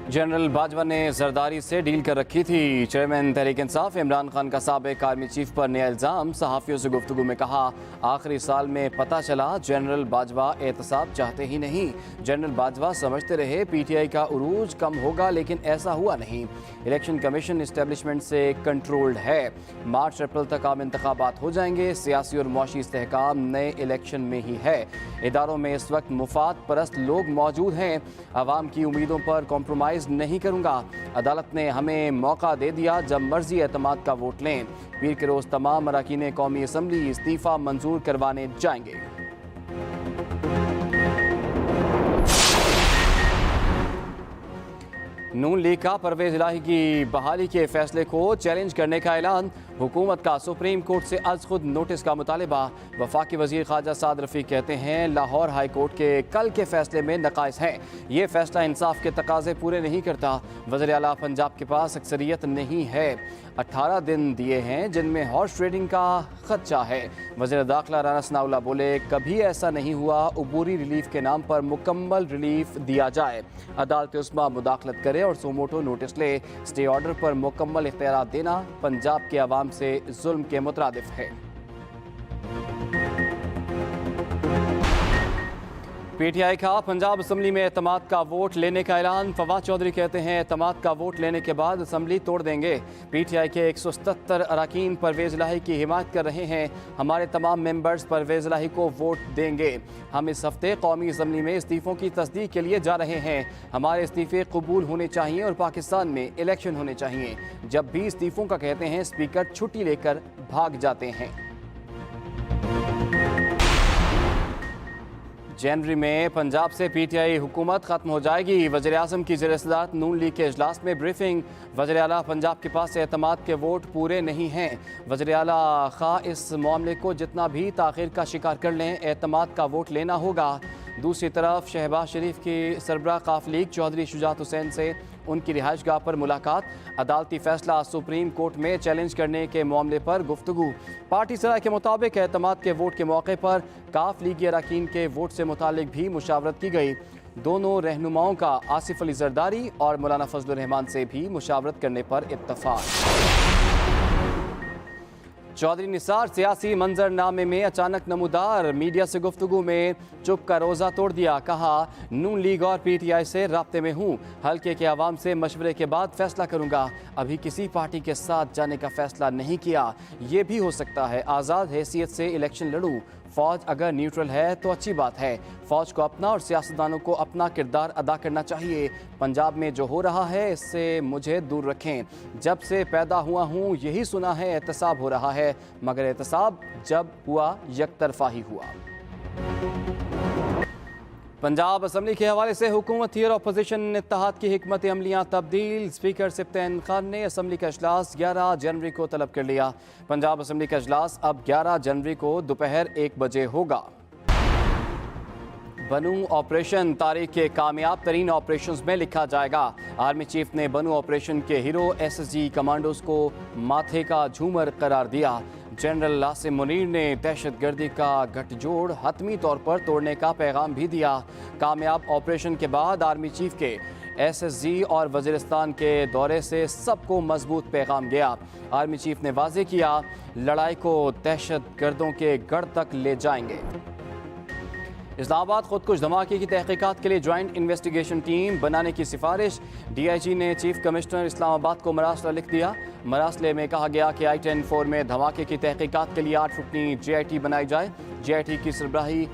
General Bajwa ने जरदारी से deal कर रखी थी। चेयरमैन तहरीक इंसाफ इमरान खान का साबिक आर्मी चीफ पर नया इल्ज़ाम। सहाफ़ियों से गुफ्तगू में कहा, आखिरी साल में पता चला जनरल बाजवा एहतसाब चाहते ही नहीं। जनरल बाजवा समझते रहे PTI का उरूज कम होगा, लेकिन ऐसा हुआ नहीं। इलेक्शन कमीशन इस्टेब्लिशमेंट से कंट्रोल्ड है। मार्च अप्रैल तक आम इंतखाबात हो जाएंगे। सियासी और मुआशी इस्तेहकाम नए इलेक्शन में ही है। इदारों में इस वक्त मुफाद परस्त लोग मौजूद हैं। आवाम की उम्मीदों पर कॉम्प्रोमाइज़ नहीं करूंगा। अदालत ने हमें मौका दे दिया, जब मर्जी एतमाद का वोट लें। पीर के रोज तमाम अरकान कौमी असम्बली इस्तीफा मंजूर करवाने जाएंगे। नून लीग का परवेज इलाही की बहाली के फैसले को चैलेंज करने का ऐलान। हुकूमत का सुप्रीम कोर्ट से अज खुद नोटिस का मुतालिबा। वफाकी वजीर ख्वाजा साद रफीक कहते हैं, लाहौर हाई कोर्ट के कल के फैसले में नकाइस हैं। ये फैसला इंसाफ के तकाजे पूरे नहीं करता। वज़ीर आला पंजाब के पास अक्सरियत नहीं है। 18 दिन दिए हैं जिनमें हॉर्स ट्रेडिंग का खदशा है। वज़ीर दाखिला राना सनाउल्लाह बोले, कभी ऐसा नहीं हुआ अबूरी रिलीफ के नाम पर मुकम्मल रिलीफ दिया जाए। अदालत उस्मा मुदाखलत करे और सोमोटो नोटिस ले। स्टे ऑर्डर पर मुकम्मल इख्तियारात देना पंजाब के अवाम से जुल्म के मुतरादिफ है। PTI का पंजाब असम्बली में एतमाद का वोट लेने का ऐलान। फवाद चौधरी कहते हैं, एतमाद का वोट लेने के बाद असम्बली तोड़ देंगे। PTI के 177 अरकान परवेज इलाही की हिमायत कर रहे हैं। हमारे तमाम मेंबर्स परवेज इलाही को वोट देंगे। हम इस हफ्ते कौमी असम्बली में इस्तीफ़ों की तस्दीक के लिए जा रहे हैं। हमारे इस्तीफ़े कबूल होने चाहिए और पाकिस्तान में इलेक्शन होने चाहिए। जब भी इस्तीफ़ों का कहते हैं, स्पीकर छुट्टी लेकर भाग जाते हैं। जनवरी में पंजाब से PTI हुकूमत खत्म हो जाएगी। वज़ीर आज़म की ज़ेर-ए-सदारत नून लीग के इजलास में ब्रीफिंग। वज़ीर आला, पंजाब के पास एतमाद के वोट पूरे नहीं हैं। वज़ीर आला, खा इस मामले को जितना भी ताख़ीर का शिकार कर लें, एतमाद का वोट लेना होगा। दूसरी तरफ शहबाज शरीफ की सरबराह काफ लीग चौधरी शुजात हुसैन से उनकी रिहाइशगाह पर मुलाकात। अदालती फैसला सुप्रीम कोर्ट में चैलेंज करने के मामले पर गुफ्तगू। पार्टी सराय के मुताबिक एतमाद के वोट के मौके पर काफ लीगी अरकान के वोट से मुतालिक भी मुशावरत की गई। दोनों रहनुमाओं का आसिफ अली जरदारी और मौलाना फजलुर रहमान से भी मुशावरत करने पर इत्तफाक। चौधरी निसार सियासी मंजरनामे में अचानक नमूदार। मीडिया से गुफ्तगू में चुप का रोज़ा तोड़ दिया। कहा, नून लीग और PTI से राब्ते में हूँ। हल्के के अवाम से मशवरे के बाद फैसला करूँगा। अभी किसी पार्टी के साथ जाने का फैसला नहीं किया। ये भी हो सकता है आज़ाद हैसियत से इलेक्शन लड़ूँ। फ़ौज अगर न्यूट्रल है तो अच्छी बात है। फ़ौज को अपना और सियासतदानों को अपना किरदार अदा करना चाहिए। पंजाब में जो हो रहा है इससे मुझे दूर रखें। जब से पैदा हुआ हूँ यही सुना है एहतसाब हो रहा है, मगर एहतसाब जब हुआ यकतरफा ही हुआ। पंजाब असम्बली के हवाले से हुकूमती और अपोजिशन इत्तेहाद की हिकमत अमलियाँ तब्दील। स्पीकर सिप्तैन खान ने असम्बली का इजलास 11 जनवरी को तलब कर लिया। पंजाब असम्बली का इजलास अब 11 जनवरी को दोपहर 1 बजे होगा। बनू ऑपरेशन तारीख के कामयाब तरीन ऑपरेशंस में लिखा जाएगा। आर्मी चीफ ने बनू ऑपरेशन के हीरो SSG कमांडोज को माथे का झूमर करार दिया। जनरल आसिम मुनीर ने दहशतगर्दी का गठजोड़ हतमी तौर पर तोड़ने का पैगाम भी दिया। कामयाब ऑपरेशन के बाद आर्मी चीफ के SSG और वज़ीरिस्तान के दौरे से सबको मजबूत पैगाम गया। आर्मी चीफ ने वाज़ेह किया, लड़ाई को दहशतगर्दों के गढ़ तक ले जाएंगे। इस्लामाबाद खुदकुश धमाके की तहकीकात के लिए ज्वाइंट इन्वेस्टिगेशन टीम बनाने की सिफारिश। DIG ने चीफ कमिश्नर इस्लामाबाद को मरासला लिख दिया। मरासले में कहा गया कि I-10-4 में धमाके की तहकीकात के लिए 8 रुकनी JIT बनाई जाए। JIT की सरबराही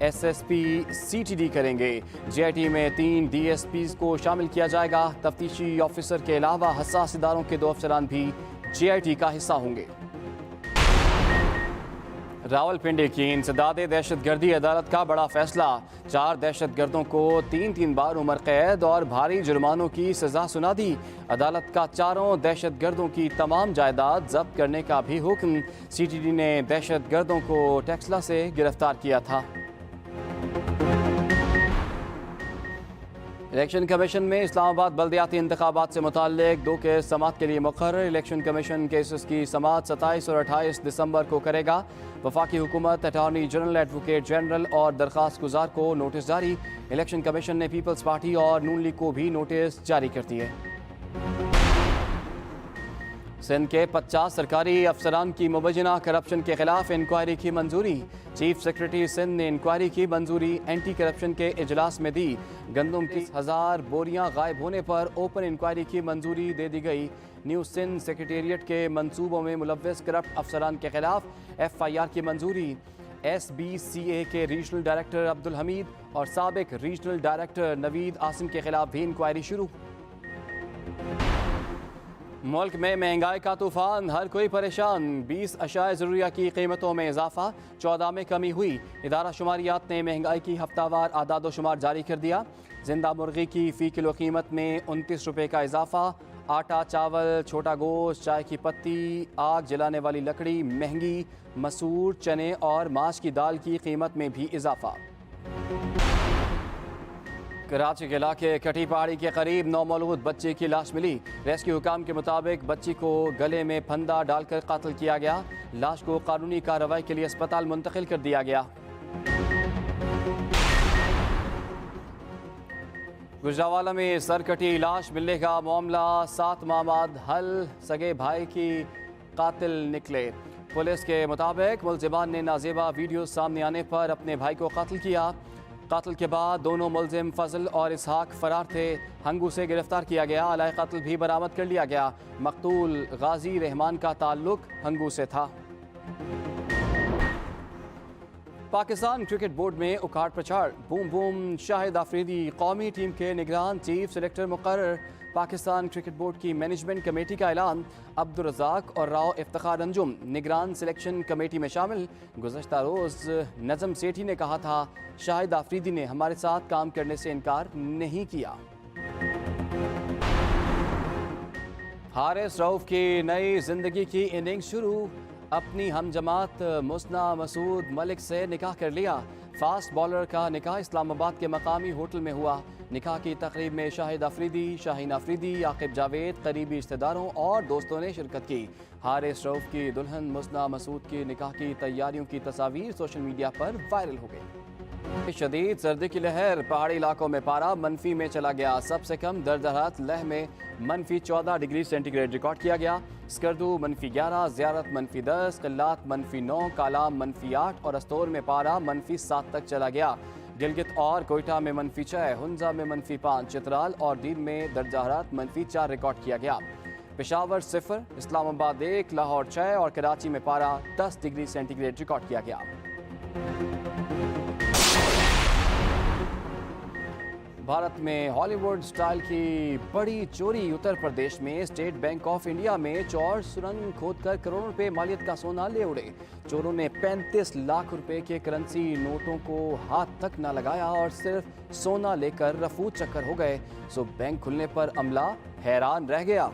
SSP CTD करेंगे। JIT में 3 DSPs को शामिल किया जाएगा। तफ्तीशी ऑफिसर के अलावा हसास इदारों के 2 अफसरान भी JIT का हिस्सा होंगे। रावलपिंडी की इंसदादे दहशतगर्दी अदालत का बड़ा फैसला। 4 दहशतगर्दों को 3-3 बार उम्र कैद और भारी जुर्मानों की सजा सुना दी। अदालत का 4 दहशतगर्दों की तमाम जायदाद जब्त करने का भी हुक्म। CTD ने दहशतगर्दों को टेक्सला से गिरफ्तार किया था। इलेक्शन कमीशन में इस्लामाबाद बल्दियाती इंतखाबात से मुताल्लिक 2 केस समाअत के लिए मुकर्रर। इलेक्शन कमीशन केसेस की समाअत 27 और 28 दिसंबर को करेगा। वफाकी हुकूमत, अटॉर्नी जनरल, एडवोकेट जनरल और दरख्वास्त गुजार को नोटिस जारी। इलेक्शन कमीशन ने पीपल्स पार्टी और नून लीग को भी नोटिस जारी कर दिए। सिंध के 50 सरकारी अफसरान की मुबैना करप्शन के खिलाफ इंक्वायरी की मंजूरी। चीफ सेक्रेटरी सिंध ने इंक्वायरी की मंजूरी एंटी करप्शन के इजलास में दी। गंदम की 1000 बोरियां गायब होने पर ओपन इंक्वायरी की मंजूरी दे दी गई। न्यू सिंध सेक्रेटेरिएट के मंसूबों में मुलव्वस करप्ट अफसरान के खिलाफ FIR की मंजूरी। SBCA के रीजनल डायरेक्टर अब्दुल हमीद और साबिक रीजनल डायरेक्टर नवीद आसिम के खिलाफ भी इंक्वायरी शुरू। मुल्क में महंगाई का तूफान, हर कोई परेशान। 20 अशाए ज़रूरिया की कीमतों में इजाफा, 14 में कमी हुई। इदारा शुमारियात ने महंगाई की हफ्तावार आदाद शुमार जारी कर दिया। जिंदा मुर्गी की फ़ी किलो कीमत में 29 रुपये का इजाफा। आटा, चावल, छोटा गोश्त, चाय की पत्ती, आग जलाने वाली लकड़ी महंगी। मसूर, चने और माश की दाल की कीमत में भी इजाफा। कराची के इलाके कटी पहाड़ी के करीब नौमौलूद बच्चे की लाश मिली। रेस्क्यू हुकाम के मुताबिक बच्ची को गले में फंदा डालकर कत्ल किया गया। लाश को कानूनी कार्रवाई के लिए अस्पताल मुंतकिल कर दिया गया। गुजरावाला में सरकटी लाश मिलने का मामला 7 माह बाद हल, सगे भाई की कातिल निकले। पुलिस के मुताबिक मुलजिमान ने नाजेबा वीडियो सामने आने पर अपने भाई को कत्ल किया। कत्ल के बाद दोनों मुलजिम फजल और इसहाक फरार थे। हंगू से गिरफ्तार किया गया। अलाए कत्ल भी बरामद कर लिया गया। मकतूल गाजी रहमान का ताल्लुक हंगू से था। पाकिस्तान क्रिकेट बोर्ड में उखाड़ पछाड़, बूम बूम। शाहिद आफरीदी कौमी टीम के निगरान चीफ सेलेक्टर मुकर्रर। पाकिस्तान क्रिकेट बोर्ड की मैनेजमेंट कमेटी का ऐलान। अब्दुल रज़ाक और राव इफ्तिखार अंजुम निगरान सिलेक्शन कमेटी में शामिल। गुज़श्ता रोज़ नज़म सेठी ने कहा था, शाहिद आफरीदी ने हमारे साथ काम करने से इनकार नहीं किया। हारिस रऊफ की नई जिंदगी की इनिंग शुरू। अपनी हमजमात मुसना मसूद मलिक से निकाह कर लिया। फास्ट बॉलर का निकाह इस्लामाबाद के मकामी होटल में हुआ। निकाह की तकरीब में शाहिद आफरीदी, शाहीन आफरीदी, आकिब जावेद, करीबी रिश्तेदारों और दोस्तों ने शिरकत की। हारिस रऊफ की दुल्हन मुसना मसूद की निकाह की तैयारियों की तस्वीर सोशल मीडिया पर वायरल हो गई। शदीद सर्दी की लहर, पहाड़ी इलाकों में पारा मनफी में चला गया। सबसे कम दर्ज हरारत लेह में -14 डिग्री सेंटीग्रेड रिकॉर्ड किया गया। स्कर्दू -11, ज़ियारत -10, किल्लात -9, कालाम -8 और अस्तोर में पारा -7 तक चला गया। गिलगित और कोयटा में -6, हुंजा में -5, चित्राल और दीन में दर्जा हरारत -4 रिकॉर्ड किया गया। पेशावर 0, इस्लामाबाद 1, लाहौर 6 और कराची में पारा 10 डिग्री सेंटीग्रेड रिकॉर्ड किया गया। भारत में हॉलीवुड स्टाइल की बड़ी चोरी। उत्तर प्रदेश में स्टेट बैंक ऑफ इंडिया में चोर सुरंग खोदकर करोड़ों रुपए मालियत का सोना ले उड़े। चोरों ने 35 लाख रुपए के करेंसी नोटों को हाथ तक न लगाया और सिर्फ सोना लेकर रफू चक्कर हो गए। सो बैंक खुलने पर अमला हैरान रह गया।